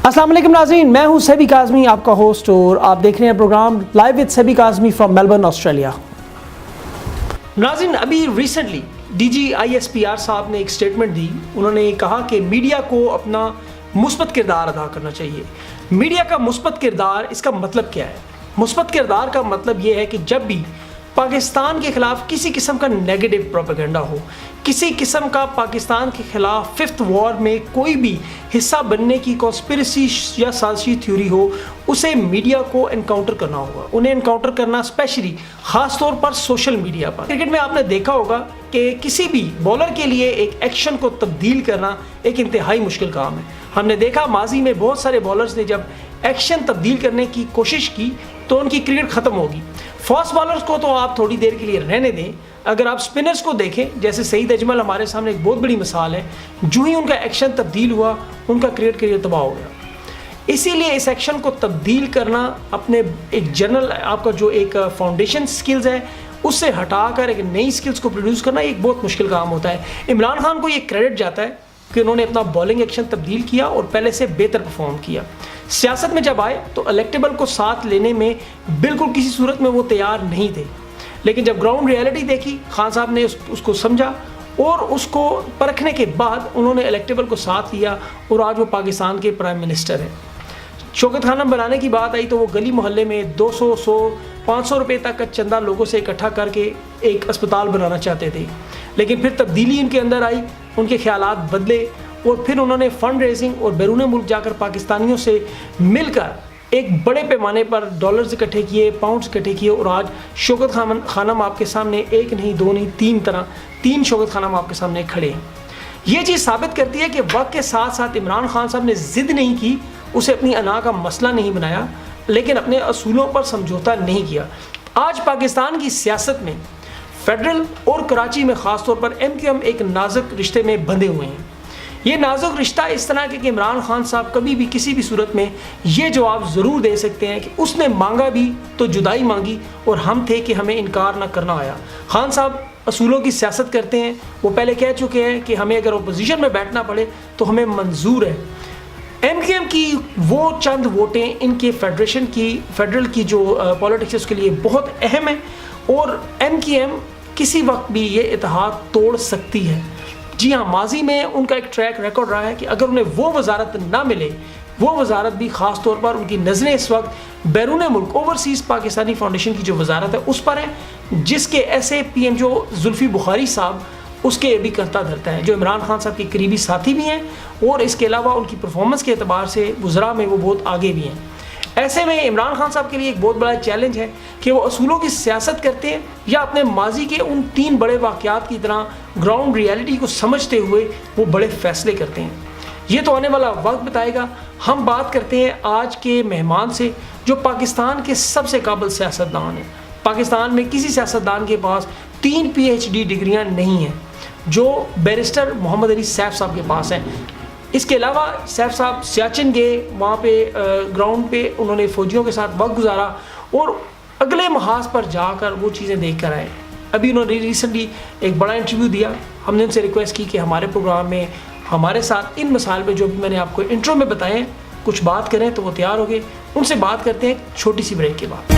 السلام علیکم ناظرین، میں ہوں سیبی کاظمی، آپ کا ہوسٹ، اور آپ دیکھ رہے ہیں programme live with Sibi Kazmi from Melbourne, Australia. ناظرین، ابھی recently D G I S P R صاحب نے ایک سٹیٹمنٹ دی۔ انہوں نے کہا کہ میڈیا کو اپنا مثبت کردار ادا کرنا چاہیے۔ میڈیا کا مثبت کردار، اس کا مطلب کیا ہے؟ مثبت کردار کا مطلب یہ ہے کہ جب بھی پاکستان کے خلاف کسی قسم کا نیگیٹو پروپیگنڈا ہو، کسی قسم کا پاکستان کے خلاف ففتھ وار میں کوئی بھی حصہ بننے کی کانسپریسی یا سازشی تھیوری ہو، اسے میڈیا کو انکاؤنٹر کرنا ہوگا۔ انہیں انکاؤنٹر کرنا اسپیشلی خاص طور پر سوشل میڈیا پر۔ کرکٹ میں آپ نے دیکھا ہوگا کہ کسی بھی بولر کے لیے ایک ایکشن کو تبدیل کرنا ایک انتہائی مشکل کام ہے۔ ہم نے دیکھا ماضی میں بہت سارے بولرز نے جب ایکشن تبدیل کرنے کی کوشش کی تو ان کی کرکٹ ختم ہوگی۔ فاسٹ بالرز کو تو آپ تھوڑی دیر کے لیے رہنے دیں، اگر آپ سپنرز کو دیکھیں، جیسے سعید اجمل ہمارے سامنے ایک بہت بڑی مثال ہے، جو ہی ان کا ایکشن تبدیل ہوا ان کا کرکٹ کیریئر تباہ ہو گیا۔ اسی لیے اس ایکشن کو تبدیل کرنا، اپنے ایک جنرل آپ کا جو ایک فاؤنڈیشن سکلز ہے اس سے ہٹا کر ایک نئی سکلز کو پروڈیوس کرنا ایک بہت مشکل کام ہوتا ہے۔ عمران خان کو یہ کریڈٹ جاتا ہے کہ انہوں نے اپنا بالنگ ایکشن تبدیل کیا اور پہلے سے بہتر پرفارم کیا۔ سیاست میں جب آئے تو الیکٹیبل کو ساتھ لینے میں بالکل کسی صورت میں وہ تیار نہیں تھے، لیکن جب گراؤنڈ ریئلٹی دیکھی، خان صاحب نے اس کو سمجھا اور اس کو پرکھنے کے بعد انہوں نے الیکٹیبل کو ساتھ لیا اور آج وہ پاکستان کے پرائم منسٹر ہیں۔ شوکت خانم بنانے کی بات آئی تو وہ گلی محلے میں 200 500 روپے تک کا چندہ لوگوں سے اکٹھا کر کے ایک اسپتال بنانا چاہتے تھے، لیکن پھر تبدیلی ان کے اندر آئی، ان کے خیالات بدلے اور پھر انہوں نے فنڈ ریزنگ اور بیرون ملک جا کر پاکستانیوں سے مل کر ایک بڑے پیمانے پر ڈالرز اکٹھے کیے، پاؤنڈز اکٹھے کیے، اور آج شوکت خانم آپ کے سامنے ایک نہیں دو نہیں تین شوکت خانم آپ کے سامنے کھڑے ہیں۔ یہ چیز ثابت کرتی ہے کہ وقت کے ساتھ ساتھ عمران خان صاحب نے ضد نہیں کی، اسے اپنی انا کا مسئلہ نہیں بنایا، لیکن اپنے اصولوں پر سمجھوتا نہیں کیا۔ آج پاکستان کی سیاست میں فیڈرل اور کراچی میں خاص طور پر ایم کیو ایم ایک نازک رشتے میں بندھے ہوئے ہیں۔ یہ نازک رشتہ اس طرح کہ عمران خان صاحب کبھی بھی کسی بھی صورت میں یہ جواب ضرور دے سکتے ہیں کہ اس نے مانگا بھی تو جدائی مانگی اور ہم تھے کہ ہمیں انکار نہ کرنا آیا۔ خان صاحب اصولوں کی سیاست کرتے ہیں، وہ پہلے کہہ چکے ہیں کہ ہمیں اگر اپوزیشن میں بیٹھنا پڑے تو ہمیں منظور ہے۔ ایم کیو ایم کی وہ چند ووٹیں ان کے فیڈرل کی جو پالیٹکس ہے اس کے لیے بہت اہم ہے، اور ایم کیو ایم کسی وقت بھی یہ اتحاد توڑ سکتی ہے۔ جی ہاں، ماضی میں ان کا ایک ٹریک ریکارڈ رہا ہے کہ اگر انہیں وہ وزارت نہ ملے، وہ وزارت بھی خاص طور پر ان کی نظریں اس وقت بیرون ملک اوورسیز پاکستانی فاؤنڈیشن کی جو وزارت ہے اس پر ہے، جس کے ایسے پی ایم جو زلفی بخاری صاحب اس کے بھی کرتا دھرتا ہے، جو عمران خان صاحب کے قریبی ساتھی بھی ہیں، اور اس کے علاوہ ان کی پرفارمنس کے اعتبار سے وزراء میں وہ بہت آگے بھی ہیں۔ ایسے میں عمران خان صاحب کے لیے ایک بہت بڑا چیلنج ہے کہ وہ اصولوں کی سیاست کرتے ہیں یا اپنے ماضی کے ان 3 بڑے واقعات کی طرح گراؤنڈ ریئلٹی کو سمجھتے ہوئے وہ بڑے فیصلے کرتے ہیں۔ یہ تو آنے والا وقت بتائے گا۔ ہم بات کرتے ہیں آج کے مہمان سے جو پاکستان کے سب سے قابل سیاستدان ہیں۔ پاکستان میں کسی سیاستدان کے پاس 3 پی ایچ ڈی ڈگریاں نہیں ہیں جو بیرسٹر محمد علی سیف صاحب کے پاس ہیں۔ اس کے علاوہ سیف صاحب سیاچن گئے، وہاں پہ گراؤنڈ پہ انہوں نے فوجیوں کے ساتھ وقت گزارا اور اگلے محاذ پر جا کر وہ چیزیں دیکھ کر آئے۔ ابھی انہوں نے ریسنٹلی ایک بڑا انٹرویو دیا، ہم نے ان سے ریکویسٹ کی کہ ہمارے پروگرام میں ہمارے ساتھ ان مسائل پہ جو میں نے آپ کو انٹرو میں بتائے ہیں کچھ بات کریں، تو وہ تیار ہو گئے۔ ان سے بات کرتے ہیں چھوٹی سی بریک کے بعد۔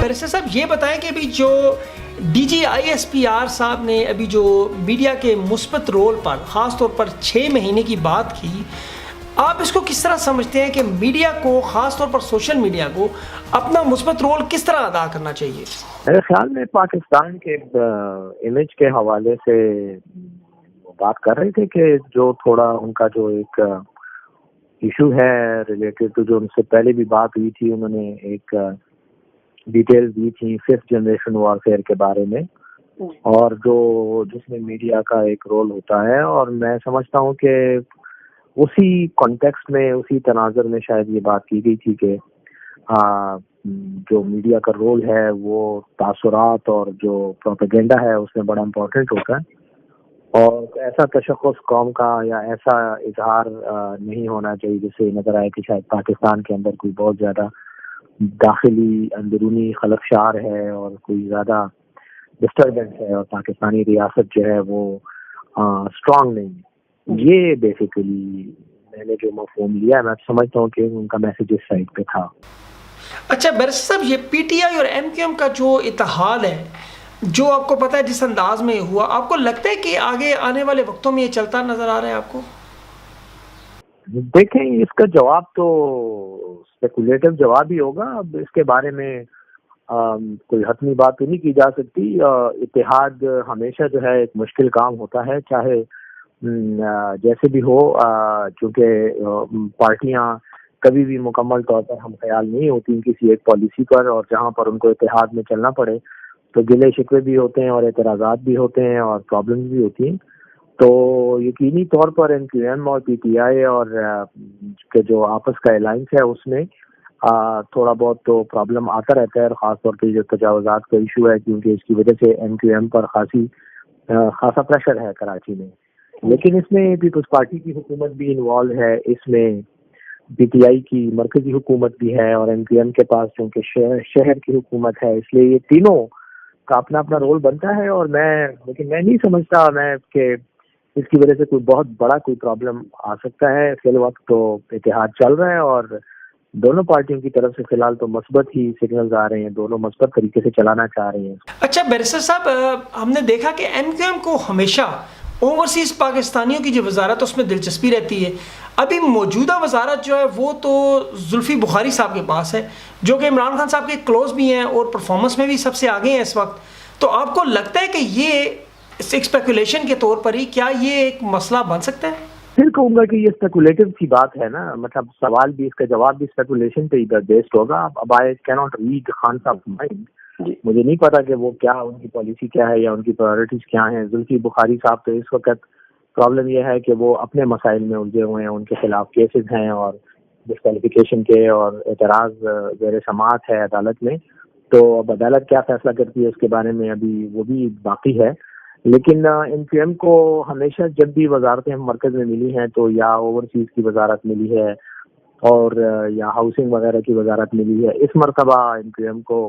بیرسٹر صاحب یہ بتائیں کہ ابھی جو D G I S P R صاحب نے ابھی جو میڈیا کے مثبت رول پر خاص طور پر 6 مہینے کی بات کی، آپ اس کو کس طرح سمجھتے ہیں کہ میڈیا کو خاص طور پر سوشل میڈیا کو اپنا مثبت رول کس طرح ادا کرنا چاہیے؟ میرے خیال میں پاکستان کے امیج کے حوالے سے بات کر رہے تھے کہ جو تھوڑا ان کا جو ایک ایشو ہے ریلیٹڈ ٹو جو ان سے پہلے بھی بات ہوئی تھی، انہوں نے ایک ڈیٹیل دی تھی 5th جنریشن وارفیئر کے بارے میں، اور جس میں میڈیا کا ایک رول ہوتا ہے، اور میں سمجھتا ہوں کہ اسی کانٹیکسٹ میں اسی تناظر میں شاید یہ بات کی گئی تھی کہ جو میڈیا کا رول ہے وہ تاثرات اور جو پروپیگنڈا ہے اس میں بڑا امپورٹنٹ ہوتا ہے، اور ایسا تشخص قوم کا یا ایسا اظہار نہیں ہونا چاہیے جس سے نظر آئے کہ شاید پاکستان کے اندر کوئی بہت زیادہ داخلی اندرونی خلفشار ہے اور کوئی زیادہ ڈسٹربنس ہے اور پاکستانی ریاست جو ہے وہ اسٹرانگ نہیں ہے۔ یہ بیسیکلی میں نے جو مفہوم لیا میں سمجھتا ہوں کہ ان کا میسج اس سائڈ پہ تھا. اچھا بیرسٹر صاحب، یہ پی ٹی آئی اور ایم کیو ایم کا جو اتحاد ہے، جو آپ کو پتہ ہے جس انداز میں ہوا، آپ کو لگتا ہے کہ آگے آنے والے وقتوں میں یہ چلتا نظر آ رہا ہے آپ کو؟ دیکھیں اس کا جواب تو اسپیکولیٹو جواب ہی ہوگا. اب اس کے بارے میں کوئی حتمی بات تو نہیں کی جا سکتی. اتحاد ہمیشہ جو ہے ایک مشکل کام ہوتا ہے، چاہے جیسے بھی ہو، چونکہ پارٹیاں کبھی بھی مکمل طور پر ہم خیال نہیں ہوتی کسی ایک پالیسی پر، اور جہاں پر ان کو اتحاد میں چلنا پڑے تو گلے شکوے بھی ہوتے ہیں اور اعتراضات بھی ہوتے ہیں اور پرابلمز بھی ہوتی ہیں. تو یقینی طور پر این کیو ایم اور پی ٹی آئی اور کے جو آپس کا الائنس ہے اس میں تھوڑا بہت تو پرابلم آتا رہتا ہے، اور خاص طور پہ جو تجاوزات کا ایشو ہے، کیونکہ اس کی وجہ سے این کیو ایم پر خاصا پریشر ہے کراچی میں. لیکن اس میں پیپلز پارٹی کی حکومت بھی انوالو ہے، اس میں پی ٹی آئی کی مرکزی حکومت بھی ہے، اور این کیو ایم کے پاس چونکہ شہر کی حکومت ہے، اس لیے یہ تینوں کا اپنا اپنا رول بنتا ہے. اور لیکن میں نہیں سمجھتا کہ اس کی وجہ سے کوئی بہت بڑا کوئی پرابلم آ سکتا ہے. فی الوقت تو اتحاد چل رہا ہے اور دونوں پارٹیوں کی طرف سے فی الحال تو مثبت ہی سگنلز آ رہے ہیں، دونوں مثبت طریقے سے چلانا چاہ رہے ہیں. اچھا بیرسٹر صاحب، ہم نے دیکھا کہ ایم کیو ایم کو ہمیشہ اوورسیز پاکستانیوں کی جو وزارت ہے اس میں دلچسپی رہتی ہے. ابھی موجودہ وزارت جو ہے وہ تو زلفی بخاری صاحب کے پاس ہے، جو کہ عمران خان صاحب کے کلوز بھی ہیں اور پرفارمنس میں بھی سب سے آگے ہیں اس وقت. تو آپ کو لگتا ہے کہ یہ اسپیکولیشن کے طور پر ہی کیا یہ ایک مسئلہ بن سکتا ہے؟ پھر کہوں گا کہ یہ اسپیکولیٹو کی بات ہے نا، مطلب سوال بھی، اس کا جواب بھی اسپیکولیشن پہ ادھر بیسڈ ہوگا. اب آئی کینٹ ریڈ خان صاحب مائنڈ. مجھے نہیں پتا کہ وہ کیا ان کی پالیسی کیا ہے یا ان کی پرائرٹیز کیا ہیں. زلفی بخاری صاحب تو اس وقت پرابلم یہ ہے کہ وہ اپنے مسائل میں الجھے ہوئے ہیں، ان کے خلاف کیسز ہیں اور ڈسکوالیفیکیشن کے اور اعتراض زیر سماعت ہے عدالت میں. تو اب عدالت کیا فیصلہ کرتی ہے اس کے بارے میں ابھی وہ بھی باقی ہے. لیکن این پی ایم کو ہمیشہ جب بھی وزارتیں ہم مرکز میں ملی ہیں تو یا اوورسیز کی وزارت ملی ہے اور یا ہاؤسنگ وغیرہ کی وزارت ملی ہے. اس مرتبہ این پی ایم کو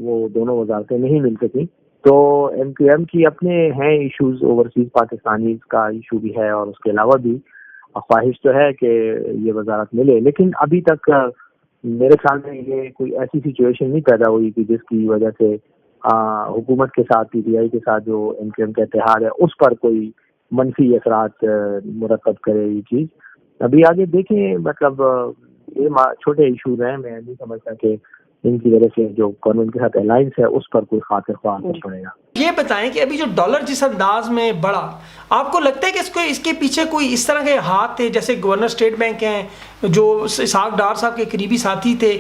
وہ دونوں وزارتیں نہیں مل سکیں. تو این پی ایم کی اپنے ہیں ایشوز، اوورسیز پاکستانیز کا ایشو بھی ہے، اور اس کے علاوہ بھی خواہش تو ہے کہ یہ وزارت ملے. لیکن ابھی تک میرے خیال میں یہ کوئی ایسی سچویشن نہیں پیدا ہوئی کہ جس کی وجہ سے حکومت کے ساتھ پی ٹی آئی کے ساتھ جو این پی ایم کا اتحاد ہے اس پر کوئی منفی اثرات مرتب کرے یہ چیز. ابھی آگے دیکھیں، مطلب یہ چھوٹے ایشوز ہیں، میں نہیں سمجھتا کہ ان کی وجہ سے جو گورنمنٹ کے ساتھ الائنس ہے اس پر کوئی خاطر خواہ اثر پڑے گا. یہ بتائیں کہ ابھی جو ڈالر جس انداز میں بڑھا، آپ کو لگتا ہے کہ اس کے پیچھے کوئی اس طرح کے ہاتھ تھے جیسے گورنر اسٹیٹ بینک ہیں جو اسحاق ڈار صاحب کے قریبی ساتھی تھے،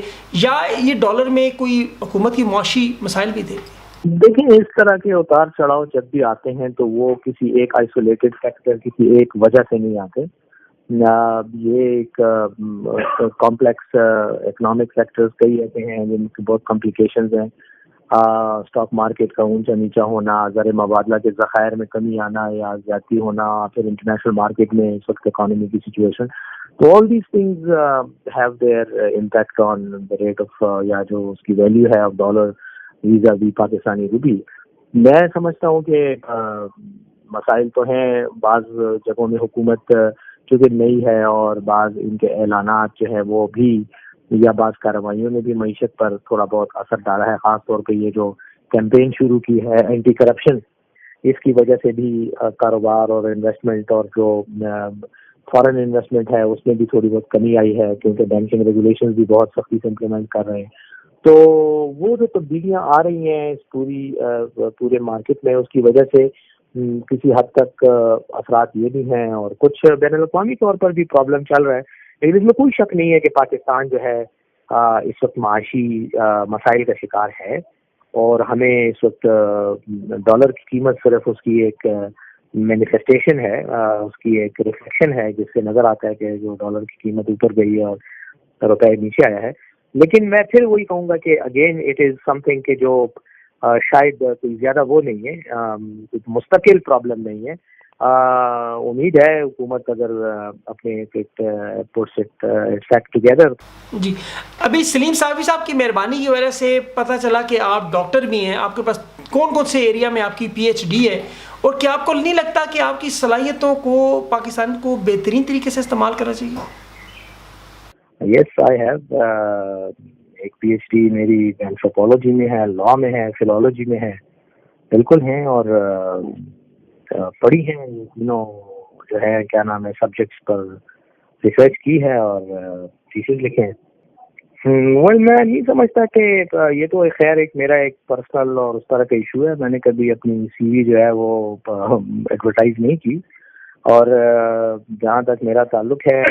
یا یہ ڈالر میں کوئی حکومت کی معاشی مسائل بھی تھے؟ دیکھیں اس طرح کے اتار چڑھاؤ جب بھی آتے ہیں تو وہ کسی ایک آئسولیٹڈ فیکٹر، کسی ایک وجہ سے نہیں آتے. یہ ایک کمپلیکس اکنامک فیکٹرز کئی ایسے ہیں جن کی بہت کمپلیکیشنز ہیں. اسٹاک مارکیٹ کا اونچا نیچا ہونا، زر مبادلہ کے ذخائر میں کمی آنا یا زیادتی ہونا، پھر انٹرنیشنل مارکیٹ میں اس وقت اکانومی کی سچویشن. تو all these things have their impact on the rate of یا جو اس کی ویلیو ہے آف ڈالر ویزا بھی پاکستانی روپی. میں سمجھتا ہوں کہ مسائل تو ہیں، بعض جگہوں میں حکومت چونکہ نئی ہے اور بعض ان کے اعلانات جو ہے وہ بھی یا بعض کارروائیوں نے بھی معیشت پر تھوڑا بہت اثر ڈالا ہے. خاص طور پہ یہ جو کیمپین شروع کی ہے اینٹی کرپشن، اس کی وجہ سے بھی کاروبار اور انویسٹمنٹ اور جو فارن انویسٹمنٹ ہے اس میں بھی تھوڑی بہت کمی آئی ہے، کیونکہ بینکنگ ریگولیشنز بھی بہت سختی سے امپلیمنٹ کر رہے ہیں. تو وہ جو تبدیلیاں آ رہی ہیں اس پورے مارکیٹ میں، اس کی وجہ سے کسی حد تک اثرات یہ بھی ہیں، اور کچھ بین الاقوامی طور پر بھی پرابلم چل رہا ہے. لیکن اس میں کوئی شک نہیں ہے کہ پاکستان جو ہے اس وقت معاشی مسائل کا شکار ہے، اور ہمیں اس وقت ڈالر کی قیمت صرف اس کی ایک مینیفیسٹیشن ہے، اس کی ایک ریفلیکشن ہے، جس سے نظر آتا ہے کہ جو ڈالر کی قیمت اوپر گئی ہے اور روپے نیچے آیا ہے. لیکن میں پھر وہی کہوں گا کہ again it is some thing کہ جو شاید کوئی زیادہ وہ نہیں ہے، مستقل پرابلم نہیں ہے. امید ہے حکومت اگر اپنے ٹوگیدر. جی، ابھی سلیم صافی صاحب کی مہربانی کی وجہ سے پتہ چلا کہ آپ ڈاکٹر بھی ہیں، آپ کے پاس کون کون سے ایریا میں آپ کی پی ایچ ڈی ہے، اور کیا آپ کو نہیں لگتا کہ آپ کی صلاحیتوں کو پاکستان کو بہترین طریقے سے استعمال کرنا چاہیے؟ یس آئی ہیو ایک پی ایچ ڈی میری اینتھروپولوجی میں ہے, لاء میں ہے, فلالوجی میں ہے, بالکل ہیں, اور پڑھی ہیں تینوں جو ہے کیا نام ہے سبجیکٹس پر ریسرچ کی ہے اور تھیسز لکھے ہیں. میں نہیں سمجھتا کہ یہ تو خیر ایک میرا ایک پرسنل اور اس طرح کا ایشو ہے. میں نے کبھی اپنی سی وی جو ہے وہ ایڈورٹائز نہیں کی, اور جہاں تک میرا تعلق ہے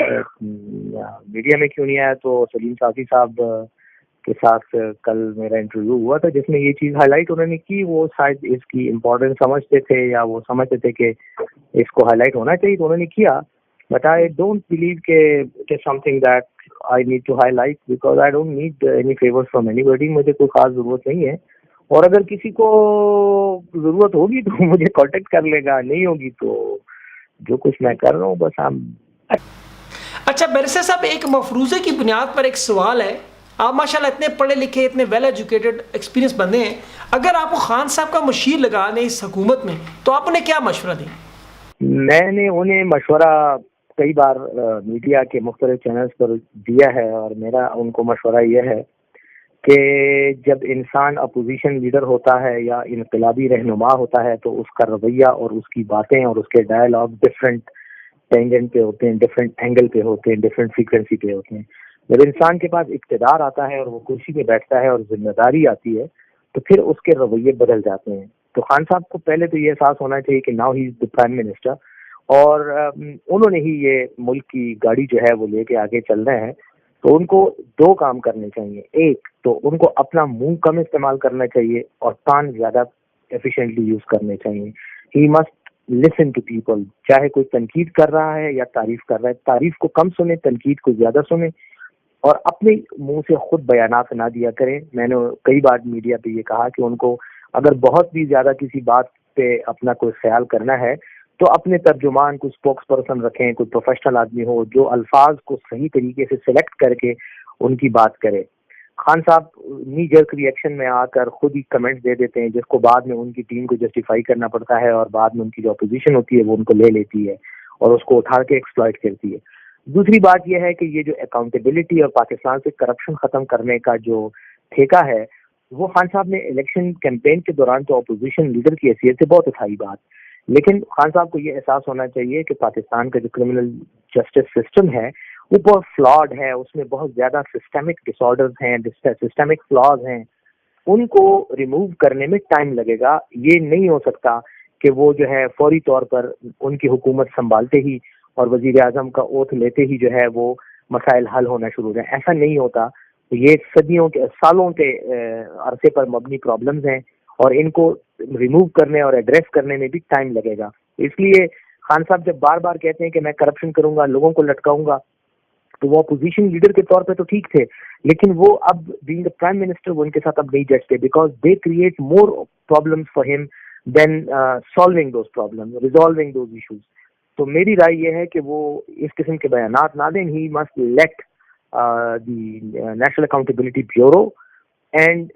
میڈیا میں کیوں نہیں آیا تو سلیم صافی صاحب کے ساتھ کل میرا انٹرویو ہوا تھا جس میں یہ چیز ہائی لائٹ انہوں نے کی. وہ شاید اس کی امپورٹینس سمجھتے تھے یا وہ سمجھتے تھے کہ اس کو ہائی لائٹ ہونا چاہیے تو انہوں نے کیا. بٹ آئی ڈونٹ بلیو کہ it is something that I need to highlight because I don't need any favour from any buddy. مجھے کوئی خاص ضرورت نہیں ہے, اور اگر کسی کو ضرورت ہوگی تو مجھے کانٹیکٹ کر لے گا, نہیں ہوگی تو جو کچھ میں کر رہا ہوں بس ہم. اچھا بیرسٹر صاحب, ایک مفروضے کی بنیاد پر ایک سوال ہے. آپ ماشاءاللہ اتنے پڑھے لکھے, اتنے ویل ایجوکیٹڈ, ایکسپیرینس بندے ہیں. اگر آپ کو خان صاحب کا مشیر لگا دیں اس حکومت میں تو آپ انہیں کیا مشورہ دیں؟ میں نے انہیں مشورہ کئی بار میڈیا کے مختلف چینلز پر دیا ہے, اور میرا ان کو مشورہ یہ ہے کہ جب انسان اپوزیشن لیڈر ہوتا ہے یا انقلابی رہنما ہوتا ہے تو اس کا رویہ اور اس کی باتیں اور اس کے ڈائلاگ ڈفرینٹ ٹینجنٹ پہ ہوتے ہیں, ڈفرینٹ اینگل پہ ہوتے ہیں, ڈفرینٹ فریکوینسی پہ ہوتے ہیں. جب انسان کے پاس اقتدار آتا ہے اور وہ کرسی پہ بیٹھتا ہے اور ذمہ داری آتی ہے تو پھر اس کے رویے بدل جاتے ہیں. تو خان صاحب کو پہلے تو یہ احساس ہونا چاہیے کہ now he is the prime minister, اور انہوں نے ہی یہ ملک کی گاڑی جو ہے وہ لے کے آگے چل رہے ہیں. تو ان کو دو کام کرنے چاہیے. ایک تو ان کو اپنا منہ کم استعمال کرنا چاہیے اور کان زیادہ ایفیشینٹلی یوز کرنے چاہیے. He must listen to people, چاہے کوئی تنقید کر رہا ہے یا تعریف کر رہا ہے, تعریف کو کم سنیں, تنقید کو زیادہ سنیں, اور اپنے منہ سے خود بیانات نہ دیا کریں. میں نے کئی بار میڈیا پہ یہ کہا کہ ان کو اگر بہت بھی زیادہ کسی بات پہ اپنا کوئی خیال کرنا ہے تو اپنے ترجمان کو اسپوکس پرسن رکھیں, کوئی پروفیشنل آدمی ہو جو الفاظ کو صحیح طریقے سے سلیکٹ کر کے ان کی بات کرے. خان صاحب نی جرک ری ایکشن میں آ کر خود ہی کمنٹس دے دیتے ہیں جس کو بعد میں ان کی ٹیم کو جسٹیفائی کرنا پڑتا ہے, اور بعد میں ان کی جو اپوزیشن ہوتی ہے وہ ان کو لے لیتی ہے اور اس کو اٹھا کے ایکسپلائٹ کرتی ہے. دوسری بات یہ ہے کہ یہ جو اکاؤنٹیبلٹی اور پاکستان سے کرپشن ختم کرنے کا جو ٹھیکہ ہے وہ خان صاحب نے الیکشن کیمپین کے دوران تو اپوزیشن لیڈر کی حیثیت سے بہت اٹھائی بات, لیکن خان صاحب کو یہ احساس ہونا چاہیے کہ پاکستان کا جو کرمنل جسٹس سسٹم ہے وہ بہت فلاڈ ہے, اس میں بہت زیادہ سسٹمک ڈس آرڈرز ہیں, سسٹمک فلاز ہیں. ان کو ریموو کرنے میں ٹائم لگے گا. یہ نہیں ہو سکتا کہ وہ جو ہے فوری طور پر ان کی حکومت سنبھالتے ہی اور وزیر اعظم کا اوتھ لیتے ہی جو ہے وہ مسائل حل ہونا شروع ہو جائیں. ایسا نہیں ہوتا. یہ صدیوں کے, سالوں کے عرصے پر مبنی پرابلمز ہیں, اور ان کو ریموو کرنے اور ایڈریس کرنے میں بھی ٹائم لگے گا. اس لیے خان صاحب جب بار بار کہتے ہیں کہ میں کرپشن کروں گا, لوگوں کو لٹکاؤں گا, تو وہ اپوزیشن لیڈر کے طور پہ تو ٹھیک تھے, لیکن وہ اب بینگ اے پرائم منسٹر وہ ان کے ساتھ اب نہیں جچتے, because they create more problems for ہم then solving those problems, resolving those issues. تو میری رائے یہ ہے کہ وہ اس قسم کے بیانات نہ دیں. He must let the national accountability bureau and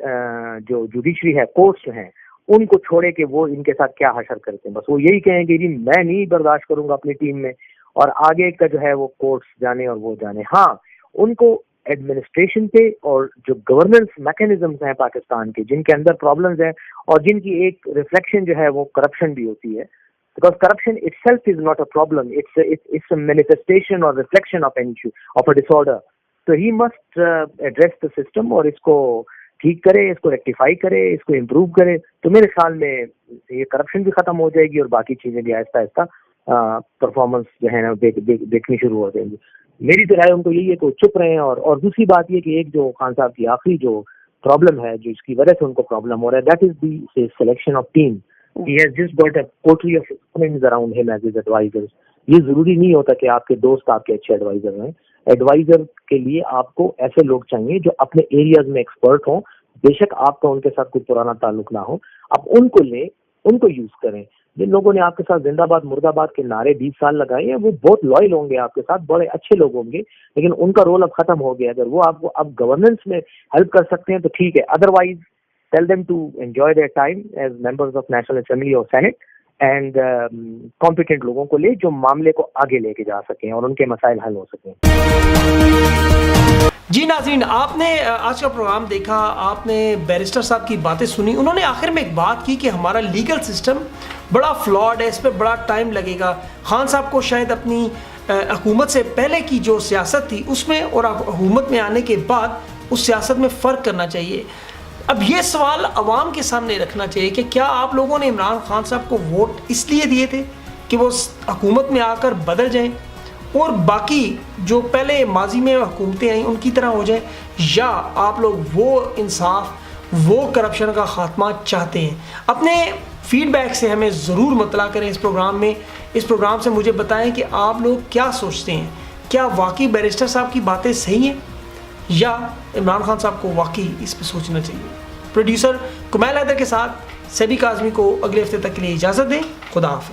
جو جوڈیشری ہے, کورٹس ہیں, ان کو چھوڑے کہ وہ ان کے ساتھ کیا حشر کرتے ہیں. بس وہ یہی کہیں کہ جی میں نہیں برداشت کروں گا اپنی ٹیم میں, اور آگے کا جو ہے وہ کورٹس جانے اور وہ جانے. ہاں ان کو ایڈمنسٹریشن پہ اور جو گورننس میکینزمز ہیں پاکستان کے جن کے اندر پرابلمز ہیں اور جن کی ایک ریفلیکشن جو ہے وہ کرپشن بھی ہوتی ہے, because corruption itself is not a problem, it's a manifestation or reflection of an issue, of a disorder. So he must address the system اور اس کو ٹھیک کرے, اس کو ریکٹیفائی کرے, اس کو امپروو کرے. تو میرے خیال میں یہ کرپشن بھی ختم ہو جائے گی اور باقی چیزیں بھی آہستہ آہستہ پرفارمنس جو ہے نا دیکھنی شروع ہو جائیں گی. میری تو رائے ان کو یہی ہے کہ وہ چپ رہے ہیں. اور دوسری بات یہ کہ ایک جو خان صاحب کی آخری جو پرابلم ہے جو اس کی وجہ سے ان کو پرابلم ہو رہا ہے, that is the selection of team. He has just got a coterie of friends around him as his advisors. یہ ضروری نہیں ہوتا کہ آپ کے دوست آپ کے اچھے ایڈوائزر ہیں. ایڈوائزر کے لیے آپ کو ایسے لوگ چاہیے جو اپنے ایریاز میں ایکسپرٹ ہوں. بے شک آپ کا ان کے ساتھ کوئی پرانا تعلق نہ ہو, آپ ان کو لیں, ان کو یوز کریں. جن لوگوں نے آپ کے ساتھ زندہ باد مرد آباد کے نعرے 20 سال لگائے ہیں وہ بہت لائل ہوں گے آپ کے ساتھ, بڑے اچھے لوگ ہوں گے, لیکن ان کا رول اب ختم ہو گیا. اگر وہ آپ کو اب گورننس میں ہیلپ کر سکتے ہیں تو ٹھیک ہے, otherwise tell them to enjoy their time as members of National Assembly or Senate and competent لوگوں کو لے جو معاملے کو آگے لے کے جا سکیں اور ان کے مسائل حل ہو سکیں. جی ناظرین، آپ نے آج کا پروگرام دیکھا، آپ نے بیرسٹر صاحب کی باتیں سنی. انہوں نے آخر میں ایک بات کی کہ ہمارا لیگل سسٹم بڑا فلاڈ ہے، اس پہ بڑا ٹائم لگے گا. خان صاحب کو شاید اپنی حکومت سے پہلے کی جو سیاست تھی اس میں اور حکومت میں آنے کے بعد اس سیاست میں فرق کرنا چاہیے. اب یہ سوال عوام کے سامنے رکھنا چاہیے کہ کیا آپ لوگوں نے عمران خان صاحب کو ووٹ اس لیے دیے تھے کہ وہ حکومت میں آ کر بدل جائیں اور باقی جو پہلے ماضی میں حکومتیں آئیں ان کی طرح ہو جائیں، یا آپ لوگ وہ انصاف، وہ کرپشن کا خاتمہ چاہتے ہیں؟ اپنے فیڈ بیک سے ہمیں ضرور مطلع کریں اس پروگرام میں. اس پروگرام سے مجھے بتائیں کہ آپ لوگ کیا سوچتے ہیں. کیا واقعی بیرسٹر صاحب کی باتیں صحیح ہیں یا عمران خان صاحب کو واقعی اس پہ سوچنا چاہیے؟ پروڈیوسر کمیل حیدر کے ساتھ سیبی کاظمی کو اگلے ہفتے تک کے لیے اجازت دیں. خدا حافظ.